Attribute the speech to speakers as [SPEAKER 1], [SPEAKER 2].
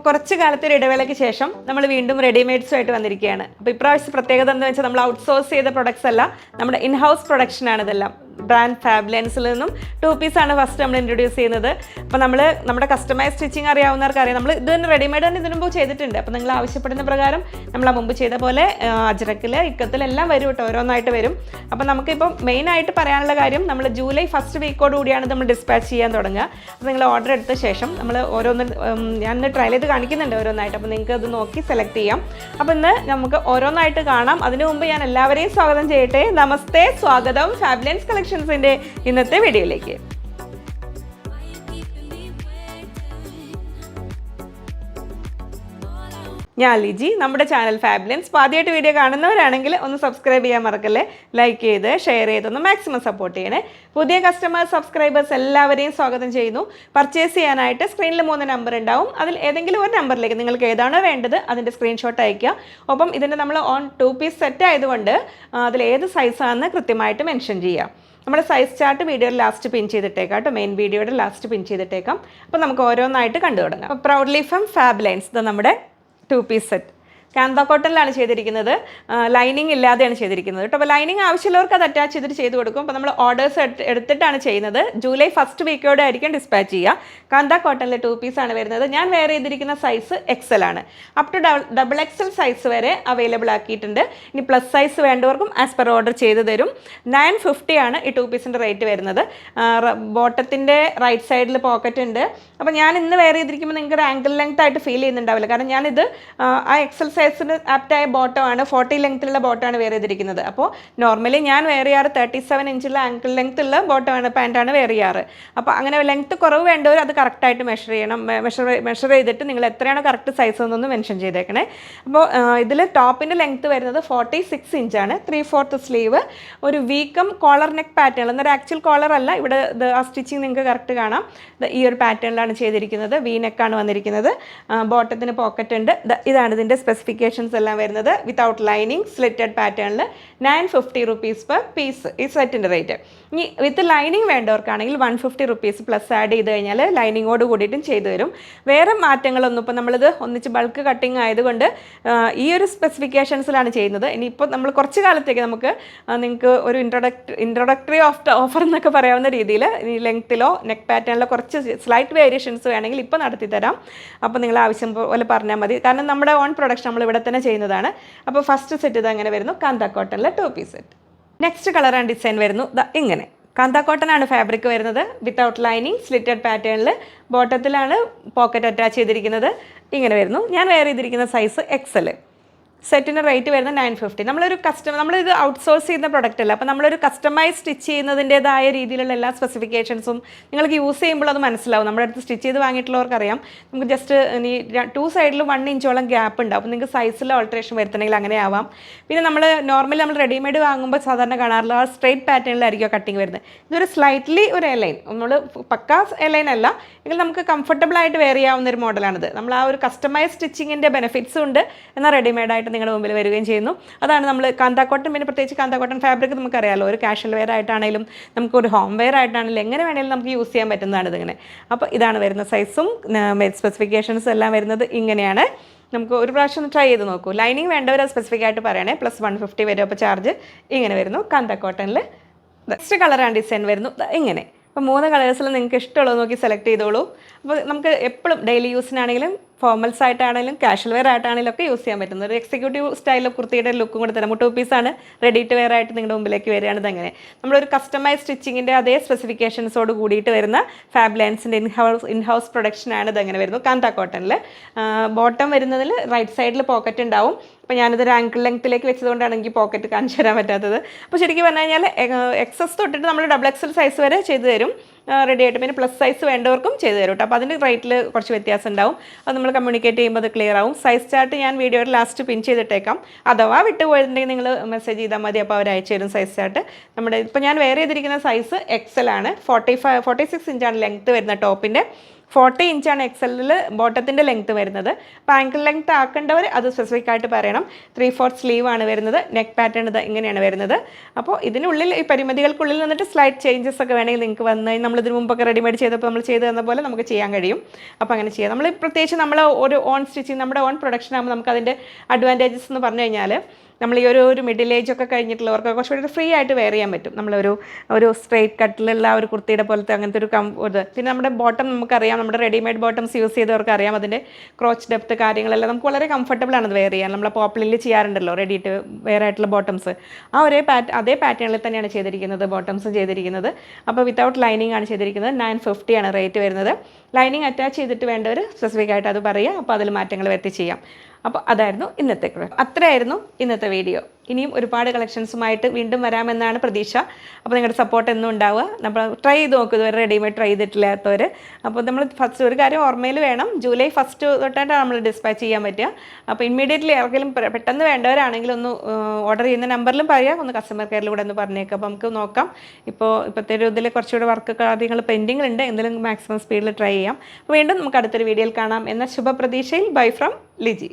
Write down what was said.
[SPEAKER 1] കുറച്ച് കാലത്തെ ഒരു ഇടവേളയ്ക്ക് ശേഷം നമ്മൾ വീണ്ടും റെഡിമെയ്ഡ്സുമായിട്ട് വന്നിരിക്കുകയാണ്. അപ്പോൾ ഇപ്രാവശ്യം പ്രത്യേകത എന്താണെന്ന് വെച്ചാൽ നമ്മൾ ഔട്ട്സോഴ്സ് ചെയ്ത പ്രൊഡക്ട്സ് അല്ല, നമ്മുടെ ഇൻഹൗസ് പ്രൊഡക്ഷനാണ് ഇതെല്ലാം. ബ്രാൻഡ് ഫാബ്ലെൻസിൽ നിന്നും 2 പീസാണ് ഫസ്റ്റ് നമ്മൾ ഇൻട്രൊഡ്യൂസ് ചെയ്യുന്നത്. അപ്പോൾ നമ്മുടെ കസ്റ്റമൈസ് സ്റ്റിച്ചിങ് അറിയാവുന്നവർക്ക് അറിയാം, നമ്മൾ ഇത് തന്നെ റെഡിമെയ്ഡ് തന്നെ ഇതിനു മുമ്പ് ചെയ്തിട്ടുണ്ട്. അപ്പോൾ നിങ്ങൾ ആവശ്യപ്പെടുന്ന പ്രകാരം നമ്മൾ ആ മുമ്പ് ചെയ്ത പോലെ അജ്രക്കിൽ ഇക്കത്തിലെല്ലാം വരും കേട്ടോ, ഓരോന്നായിട്ട് വരും. അപ്പോൾ നമുക്കിപ്പം മെയിനായിട്ട് പറയാനുള്ള കാര്യം, നമ്മൾ ജൂലൈ ഫസ്റ്റ് വീക്കോട് കൂടിയാണ് നമ്മൾ ഡിസ്പാച്ച് ചെയ്യാൻ തുടങ്ങുക. അപ്പോൾ നിങ്ങൾ ഓർഡർ എടുത്ത ശേഷം നമ്മൾ ഓരോന്ന് ഞാൻ ട്രയൽ ചെയ്ത് കാണിക്കുന്നുണ്ട് ഓരോന്നായിട്ട്. അപ്പോൾ നിങ്ങൾക്ക് അത് നോക്കി സെലക്ട് ചെയ്യാം. അപ്പോൾ ഇന്ന് നമുക്ക് ഓരോന്നായിട്ട് കാണാം. അതിനു മുമ്പ് ഞാൻ എല്ലാവരെയും സ്വാഗതം ചെയ്യട്ടെ. നമസ്തേ, സ്വാഗതം ഫാബ്ലെൻസ് കളക്ഷൻസിൻ്റെ ഇന്നത്തെ വീഡിയോയിലേക്ക്. ഞാൻ ലിജി. നമ്മുടെ ചാനൽ ഫാബ്ലെൻസ് ആദ്യമായിട്ട് വീഡിയോ കാണുന്നവരാണെങ്കിൽ ഒന്ന് സബ്സ്ക്രൈബ് ചെയ്യാൻ മറക്കല്ലേ, ലൈക്ക് ചെയ്ത് ഷെയർ ചെയ്തൊന്ന് മാക്സിമം സപ്പോർട്ട് ചെയ്യണേ. പുതിയ കസ്റ്റമേഴ്സ് സബ്സ്ക്രൈബേഴ്സ് എല്ലാവരെയും സ്വാഗതം ചെയ്യുന്നു. പർച്ചേസ് ചെയ്യാനായിട്ട് സ്ക്രീനിൽ 3 നമ്പർ ഉണ്ടാവും. അതിൽ ഏതെങ്കിലും ഒരു നമ്പറിലേക്ക് നിങ്ങൾക്ക് ഏതാണോ വേണ്ടത് അതിൻ്റെ സ്ക്രീൻഷോട്ട് അയയ്ക്കുക. ഒപ്പം ഇതിൻ്റെ നമ്മൾ 2 പീസ് സെറ്റ് ആയതുകൊണ്ട് അതിൽ ഏത് സൈസാണെന്ന് കൃത്യമായിട്ട് മെൻഷൻ ചെയ്യാം. നമ്മുടെ സൈസ് ചാർട്ട് വീഡിയോയുടെ ലാസ്റ്റ് പിൻ ചെയ്തിട്ടേക്കാം കേട്ടോ, മെയിൻ വീഡിയോയുടെ ലാസ്റ്റ് പിൻ ചെയ്തിട്ടേക്കാം. അപ്പോൾ നമുക്ക് ഓരോന്നായിട്ട് കണ്ടു തുടങ്ങാം. അപ്പോൾ പ്രൗഡ്ലി ഫ്രം ഫാബ്ലെൻസ് ഇത് നമ്മുടെ 2 പീസ് സെറ്റ് കാന്ത കോട്ടണിലാണ് ചെയ്തിരിക്കുന്നത്. ലൈനിങ് ഇല്ലാതെയാണ് ചെയ്തിരിക്കുന്നത് കേട്ടോ. അപ്പോൾ ലൈനിങ് ആവശ്യമുള്ളവർക്ക് അത് അറ്റാച്ച് ചെയ്തിട്ട് ചെയ്ത് കൊടുക്കും. അപ്പോൾ നമ്മൾ ഓർഡേഴ്സ് എടുത്തിട്ടാണ് ചെയ്യുന്നത്. ജൂലൈ ഫസ്റ്റ് വീക്കോടെ ആയിരിക്കും ഡിസ്പാച്ച് ചെയ്യുക. കാന്ത കോട്ടണിൽ 2 പീസാണ് വരുന്നത്. ഞാൻ വെയർ ചെയ്തിരിക്കുന്ന സൈസ് എക്സൽ ആണ്. Up to double XL size വരെ അവൈലബിൾ ആക്കിയിട്ടുണ്ട്. ഇനി പ്ലസ് സൈസ് വേണ്ടവർക്കും ആസ് പെർ ഓർഡർ ചെയ്ത് തരും. 950 ആണ് ഈ 2 പീസിൻ്റെ റേറ്റ് വരുന്നത്. ബോട്ടത്തിൻ്റെ റൈറ്റ് സൈഡിൽ പോക്കറ്റ് ഉണ്ട്. അപ്പോൾ ഞാൻ ഇന്ന് വെയർ ചെയ്തിരിക്കുമ്പോൾ നിങ്ങൾക്ക് ഒരു ആങ്കിൾ ലെങ്ത് ആയിട്ട് ഫീൽ ചെയ്യുന്നുണ്ടാവില്ല. കാരണം ഞാനിത് ആ എക്സൽ സൈസിന് ആപ്റ്റായ ബോട്ടമാണ്, 40 ലെങ്ത്തിലുള്ള ബോട്ടമാണ് വെയർ ചെയ്തിരിക്കുന്നത്. അപ്പോൾ നോർമലി ഞാൻ വെയർ ചെയ്യാറ് 37 ഇഞ്ചുള്ള ആങ്കിൾ ലെങ്ത് ഉള്ള ബോട്ടമാണ്, പാൻറ്റാണ് വെയർ ചെയ്യാറ്. അപ്പോൾ അങ്ങനെ ലെങ്ത്ത് കുറവ് വേണ്ടവർ അത് കറക്റ്റായിട്ട് മെഷർ ചെയ്യണം. മെഷർ ചെയ്തിട്ട് നിങ്ങൾ എത്രയാണോ കറക്റ്റ് സൈസ് എന്നൊന്ന് മെൻഷൻ ചെയ്തേക്കണേ. അപ്പോൾ ഇതിൽ ടോപ്പിൻ്റെ ലെങ്ത്ത് വരുന്നത് 46 ഇഞ്ചാണ്. 3/4 സ്ലീവ്, ഒരു വീക്കം കോളർ നെക്ക് പാറ്റേൺ. എന്നൊരു ആക്ച്വൽ കോളർ അല്ല, ഇവിടെ ആ സ്റ്റിച്ചിങ് നിങ്ങൾക്ക് കറക്റ്റ് കാണാം. ഈ ഒരു പാറ്റേണിലാണ് ചെയ്തിരിക്കുന്നത്. വി നെക്കാണ് വന്നിരിക്കുന്നത്. ബോട്ടത്തിന് പോക്കറ്റ് ഉണ്ട്. ഇതാണ് ഇതിൻ്റെ സ്പെസിഫിക്കേഷൻസ് എല്ലാം വരുന്നത്. വിത്തൗട്ട് ലൈനിങ് സ്ലിറ്റഡ് പാറ്റേണിൽ 950 റുപ്പീസ് പെർ പീസ് ഈ സെറ്റിൻ്റെ റേറ്റ്. ഇനി വിത്ത് ലൈനിങ് വേണ്ടവർക്കാണെങ്കിൽ 150 റുപ്പീസ് പ്ലസ് ആഡ് ചെയ്ത് കഴിഞ്ഞാൽ ലൈനിങ്ങോട് കൂടിയിട്ടും ചെയ്തു തരും. വേറെ മാറ്റങ്ങളൊന്നും ഇപ്പോൾ നമ്മളിത് ഒന്നിച്ച് ബൾക്ക് കട്ടിങ് ആയതുകൊണ്ട് ഈ ഒരു സ്പെസിഫിക്കേഷൻസിലാണ് ചെയ്യുന്നത്. ഇനിയിപ്പോൾ നമ്മൾ കുറച്ച് കാലത്തേക്ക് നിങ്ങൾക്ക് ഒരു ഇൻട്രൊഡക്ടറി ഓഫർ എന്നൊക്കെ പറയാവുന്ന രീതിയിൽ ഈ ലെങ്ത്തിലോ നെക്ക് പാറ്റേണിലോ കുറച്ച് സ്ലൈറ്റ് വേരിയേഷൻസ് വേണമെങ്കിൽ ഇപ്പോൾ നടത്തി തരാം. അപ്പോൾ നിങ്ങൾ ആവശ്യം പോലെ പറഞ്ഞാൽ മതി. കാരണം നമ്മുടെ ഓൺ പ്രൊഡക്ഷൻ നമ്മൾ ഇവിടെ തന്നെ ചെയ്യുന്നതാണ്. അപ്പോൾ ഫസ്റ്റ് സെറ്റ് ഇത് അങ്ങനെ വരുന്നു, കാന്ത കോട്ടണിലെ 2 piece set. Next colour and design വരുന്നു ഇങ്ങനെ. കാന്ത കോട്ടൺ ആണ് ഫാബ്രിക് വരുന്നത്. വിത്തൗട്ട് ലൈനിങ് സ്ലിറ്റഡ് പാറ്റേണിൽ ബോട്ടത്തിലാണ് പോക്കറ്റ് അറ്റാച്ച് ചെയ്തിരിക്കുന്നത്. ഇങ്ങനെ വരുന്നു. ഞാൻ വെയർ ചെയ്തിരിക്കുന്ന സൈസ് എക്സൽ. സെറ്റിന് റേറ്റ് വരുന്നത് 950. നമ്മളിത് ഔട്ട്സോഴ്സ് ചെയ്യുന്ന പ്രൊഡക്റ്റ് അല്ല. അപ്പോൾ നമ്മളൊരു കസ്റ്റമൈസ് സ്റ്റിച്ച് ചെയ്യുന്നതിൻ്റേതായ രീതിയിലുള്ള എല്ലാ സ്പെസിഫിക്കേഷൻസും നിങ്ങൾക്ക് യൂസ് ചെയ്യുമ്പോൾ അത് മനസ്സിലാവും. നമ്മുടെ അടുത്ത് സ്റ്റിച്ച് ചെയ്ത് വാങ്ങിയിട്ടുള്ളവർക്കറിയാം. നമുക്ക് ജസ്റ്റ് ഇനി 2 സൈഡിലും 1 ഇഞ്ചോളം ഗ്യാപ്പ് ഉണ്ടാവും. അപ്പോൾ നിങ്ങൾക്ക് സൈസിൽ ഓൾട്രേഷൻ വരുത്തണമെങ്കിൽ അങ്ങനെ ആവാം. പിന്നെ നമ്മൾ റെഡിമെയ്ഡ് വാങ്ങുമ്പോൾ സാധാരണ കാണാറുള്ള ആ സ്ട്രെയിറ്റ് പാറ്റേണിലായിരിക്കും കട്ടിങ് വരുന്നത്. ഇതൊരു സ്ലൈറ്റ്ലി ഒരു എലൈൻ, നമ്മൾ പക്കാ എലൈൻ അല്ല എങ്കിൽ നമുക്ക് കംഫർട്ടബിൾ ആയിട്ട് വെയർ ചെയ്യാവുന്ന ഒരു മോഡലാണിത്. നമ്മൾ ആ ഒരു കസ്റ്റമൈസ് സ്റ്റിച്ചിങ്ങിൻ്റെ ബെനിഫിറ്റ്സും ഉണ്ട്, എന്നാൽ റെഡിമെയ്ഡായിട്ട് നിങ്ങളുടെ മുമ്പിൽ വരികയും ചെയ്യുന്നു. അതാണ് നമ്മൾ കാന്ത കോട്ടൺ. പിന്നെ പ്രത്യേകിച്ച് കാന്ത കോട്ടൺ ഫാബ്രിക് നമുക്കറിയാമല്ലോ, ഒരു കാഷ്വൽ വെയർ ആയിട്ടാണെങ്കിലും നമുക്കൊരു ഹോം വെയർ ആയിട്ടാണെങ്കിലും എങ്ങനെ വേണമെങ്കിലും നമുക്ക് യൂസ് ചെയ്യാൻ പറ്റുന്നതാണ് ഇതിങ്ങനെ. അപ്പോൾ ഇതാണ് വരുന്ന സൈസും സ്പെസിഫിക്കേഷൻസും എല്ലാം വരുന്നത് ഇങ്ങനെയാണ്. നമുക്ക് ഒരു പ്രാവശ്യം ട്രൈ ചെയ്ത് നോക്കൂ. ലൈനിങ് വേണ്ടവർ അത് സ്പെസിഫിക് ആയിട്ട് പറയണേ. പ്ലസ് 150 വരും. അപ്പോൾ ചാർജ് ഇങ്ങനെ വരുന്നു. കാന്ത കോട്ടണിൽ നെക്സ്റ്റ് കളർ ആൻഡ് ഡിസൈൻ വരുന്നു ഇങ്ങനെ. അപ്പോൾ 3 കളേഴ്സിൽ നിങ്ങൾക്ക് ഇഷ്ടമുള്ളത് നോക്കി സെലക്ട് ചെയ്തോളൂ. അപ്പോൾ നമുക്ക് എപ്പോഴും ഡെയിലി യൂസിനാണെങ്കിലും ഫോർമൽസ് ആയിട്ടാണെങ്കിലും കാഷ്വൽ വെയർ ആയിട്ടാണെങ്കിലും ഒക്കെ യൂസ് ചെയ്യാൻ പറ്റുന്ന ഒരു എക്സിക്യൂട്ടീവ് സ്റ്റൈലിൽ കുർത്തിയുടെ ലുക്കും കൂടെ തരാം. 2 പീസാണ് റെഡി ടു വെയർ ആയിട്ട് നിങ്ങളുടെ മുമ്പിലേക്ക് വരികയാണ്. ഇതങ്ങനെ നമ്മളൊരു കസ്റ്റമൈസ് സ്റ്റിച്ചിങ്ങിൻ്റെ അതേ സ്പെസിഫിക്കേഷൻസോട് കൂടിയിട്ട് വരുന്ന ഫാബ്ലെൻസിൻ്റെ ഇൻഹൗസ് പ്രൊഡക്ഷനാണ് ഇതങ്ങനെ വരുന്നു. കാന്ത കോട്ടണിൽ ബോട്ടം വരുന്നതിൽ റൈറ്റ് സൈഡിൽ പോക്കറ്റ് ഉണ്ടാവും. അപ്പോൾ ഞാനിതൊരു ആങ്കിൾ ലെങ്ത്തിലേക്ക് വെച്ചതുകൊണ്ടാണ് എനിക്ക് പോക്കറ്റ് കാണിച്ചു തരാൻ പറ്റാത്തത്. അപ്പോൾ ശരിക്കും പറഞ്ഞു കഴിഞ്ഞാൽ എക്സസ് തൊട്ടിട്ട് നമ്മൾ ഡബിൾ എക്സൽ സൈസ് വരെ ചെയ്തു തരും റെഡി ആയിട്ട്. പിന്നെ പ്ലസ് സൈസ് വേണ്ടവർക്കും ചെയ്തു തരും കേട്ടോ. അപ്പോൾ അതിൻ്റെ റേറ്റിൽ കുറച്ച് വ്യത്യാസം ഉണ്ടാവും. അത് നമ്മൾ കമ്മ്യൂണിക്കേറ്റ് ചെയ്യുമ്പോൾ അത് ക്ലിയർ ആവും. സൈസ് ചാർട്ട് ഞാൻ വീഡിയോയുടെ ലാസ്റ്റ് പിൻ ചെയ്തിട്ടേക്കാം. അഥവാ വിട്ടുപോയിട്ടുണ്ടെങ്കിൽ നിങ്ങൾ മെസ്സേജ് ചെയ്താൽ മതി. അപ്പോൾ അവർ അയച്ചു തരും സൈസ് ചാർട്ട്. ഇപ്പോൾ ഞാൻ വെയർ ചെയ്തിരിക്കുന്ന സൈസ് എക്സൽ ആണ്. 46 ഇഞ്ചാണ് ലെങ്ത്ത് വരുന്ന ടോപ്പിൻ്റെ. 40 ഇഞ്ചാണ് എക്സലിൽ ബോട്ടത്തിൻ്റെ ലെങ്ത്ത് വരുന്നത്. അപ്പോൾ ആങ്കിൾ ലെങ്ത്ത് ആക്കേണ്ടവർ അത് സ്പെസിഫിക് ആയിട്ട് പറയണം. 3/4 സ്ലീവ് ആണ് വരുന്നത്. നെക്ക് പാറ്റേൺ ഇത് ഇങ്ങനെയാണ് വരുന്നത്. അപ്പോൾ ഇതിനുള്ളിൽ ഈ പരിമിതികൾക്കുള്ളിൽ നിന്നിട്ട് സ്ലൈറ്റ് ചേഞ്ചസ് ഒക്കെ വേണമെങ്കിൽ നിങ്ങൾക്ക് വന്ന് നമ്മളിതിന് മുമ്പൊക്കെ റെഡിമെയ്ഡ് ചെയ്തപ്പോൾ നമ്മൾ ചെയ്ത് തന്ന പോലെ നമുക്ക് ചെയ്യാൻ കഴിയും. അപ്പോൾ അങ്ങനെ ചെയ്യാം. നമ്മൾ പ്രത്യേകിച്ച് നമ്മൾ ഒരു ഓൺ സ്റ്റിച്ചിങ് നമ്മുടെ ഓൺ പ്രൊഡക്ഷൻ ആകുമ്പോൾ നമുക്ക് അതിൻ്റെ അഡ്വാൻറ്റേജസ് എന്ന് പറഞ്ഞു കഴിഞ്ഞാൽ നമ്മൾ ഈ ഒരു മിഡിൽ ഏജ് ഒക്കെ കഴിഞ്ഞിട്ടുള്ളവർക്ക് കുറച്ചുകൂടി ഫ്രീ ആയിട്ട് വെയർ ചെയ്യാൻ പറ്റും. ഒരു സ്ട്രെയിറ്റ് കട്ടിലുള്ള ഒരു കുർത്തിയുടെ പോലത്തെ അങ്ങനത്തെ ഒരു ഇത്. പിന്നെ നമ്മുടെ ബോട്ടം നമുക്കറിയാം, നമ്മുടെ റെഡിമെയ്ഡ് ബോട്ടംസ് യൂസ് ചെയ്തവർക്ക് അറിയാം അതിൻ്റെ ക്രോച്ച് ഡെപ്ത് കാര്യങ്ങളെല്ലാം നമുക്ക് വളരെ കംഫർട്ടബിൾ ആണ് അത് വെയർ ചെയ്യാൻ. നമ്മൾ പോപ്പലിൽ ചെയ്യാറുണ്ടല്ലോ റെഡി ടു വെയർ ആയിട്ടുള്ള ബോട്ടംസ്. ആ അതേ പാറ്റേണിൽ തന്നെയാണ് ചെയ്തിരിക്കുന്നത് ബോട്ടംസും ചെയ്തിരിക്കുന്നത്. അപ്പോൾ വിത്തൗട്ട് ലൈനിങ് ആണ് ചെയ്തിരിക്കുന്നത്. 950 ആണ് റേറ്റ് വരുന്നത്. ലൈനിങ് അറ്റാച്ച് ചെയ്തിട്ട് വേണ്ടവർ സ്പെസിഫിക് ആയിട്ട് അത് പറയുക. അപ്പോൾ അതിൽ മാറ്റങ്ങൾ വരുത്തി ചെയ്യാം. അപ്പോൾ അതായിരുന്നു ഇന്നത്തെ അത്രയായിരുന്നു ഇന്നത്തെ വീഡിയോ. ഇനിയും ഒരുപാട് കളക്ഷൻസുമായിട്ട് വീണ്ടും വരാമെന്നാണ് പ്രതീക്ഷ. അപ്പോൾ നിങ്ങളുടെ സപ്പോർട്ട് എന്നും ഉണ്ടാവുക. നമ്മൾ ട്രൈ ചെയ്ത് നോക്കും, ഇതുവരെ റെഡിമെയ്ഡ് ട്രൈ ചെയ്തിട്ടില്ലാത്തവർ. അപ്പോൾ നമ്മൾ ഫസ്റ്റ് ഒരു കാര്യം ഓർമ്മയിൽ വേണം, ജൂലൈ 1 തൊട്ടായിട്ടാണ് നമ്മൾ ഡിസ്പാച്ച് ചെയ്യാൻ പറ്റുക. അപ്പോൾ ഇമ്മീഡിയറ്റ്ലി ആർക്കെങ്കിലും പെട്ടെന്ന് വേണ്ടവരാണെങ്കിൽ ഒന്ന് ഓർഡർ ചെയ്യുന്ന നമ്പറിലും പറയാം, ഒന്ന് കസ്റ്റമർ കെയറിലൂടെ ഒന്ന് പറഞ്ഞേക്കാം. അപ്പോൾ നമുക്ക് നോക്കാം. ഇപ്പോഴത്തെ ഒരു ഇതിൽ കുറച്ചുകൂടെ വർക്ക് കാര്യങ്ങൾ പെൻഡിങ് ഉണ്ട്, എന്തെങ്കിലും മാക്സിമം സ്പീഡിൽ ട്രൈ ചെയ്യാം. അപ്പോൾ വീണ്ടും നമുക്ക് അടുത്തൊരു വീഡിയോയിൽ കാണാം എന്ന ശുഭപ്രതീക്ഷയിൽ. Bye from Liji.